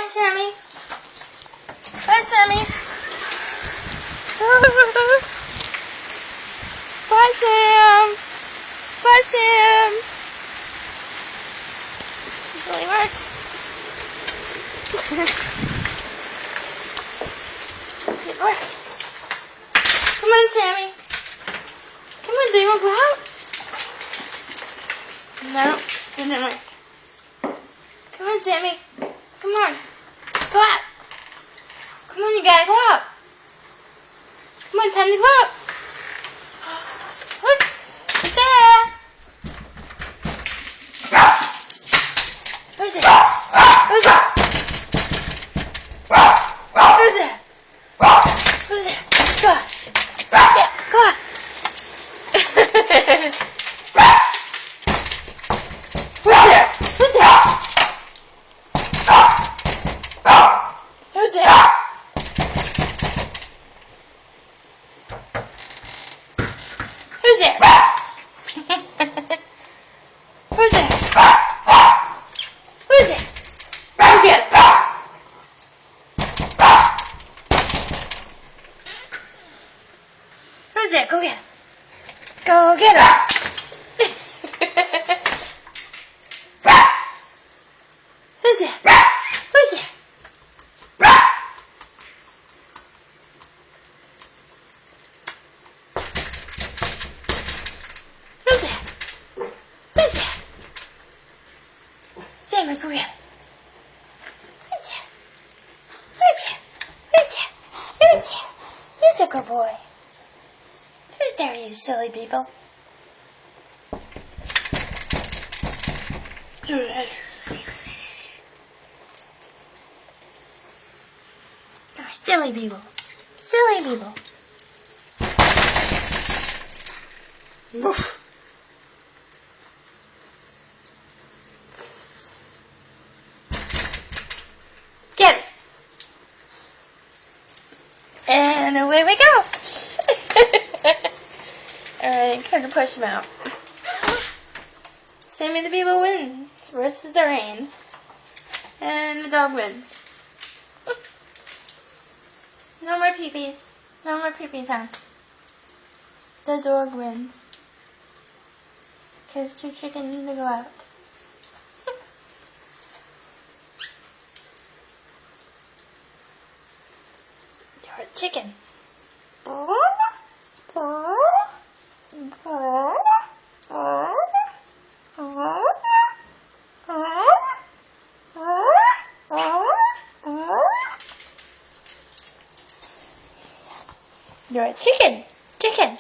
Sammy. Bye, Sammy. Bye, Sam. Bye, Sam. This usually works. Let's see if it works. Come on, Sammy. Come on, do you want to go out? No, didn't work. Come on, Sammy. Come on. Go out. Come on, you gotta go out. Come on, time to go out. Look, it's there. Who's it? Who's it? Who's it? Who's it? Go out. Yeah, go out. Who's there? Who's there? Who's there? Who's there? Who's there? Who's there? Go get it. Who's there? Go get it. Go get it. Who's there? Who's there? Who's there? Who's there? Sammy, go get it. Who's there? Who's there? Who's there? Who's there? Who's a good boy? Who's there, you silly beabull? Oh, silly beabull. Silly beabull. Woof. Get it. And away we go. Alright, kind of push him out. Sammy the beabull wins versus the rain. And the dog wins. No more peepees. No more peepees, huh? The dog wins. Because too chicken to go out. You're a chicken. You're a chicken. Chicken.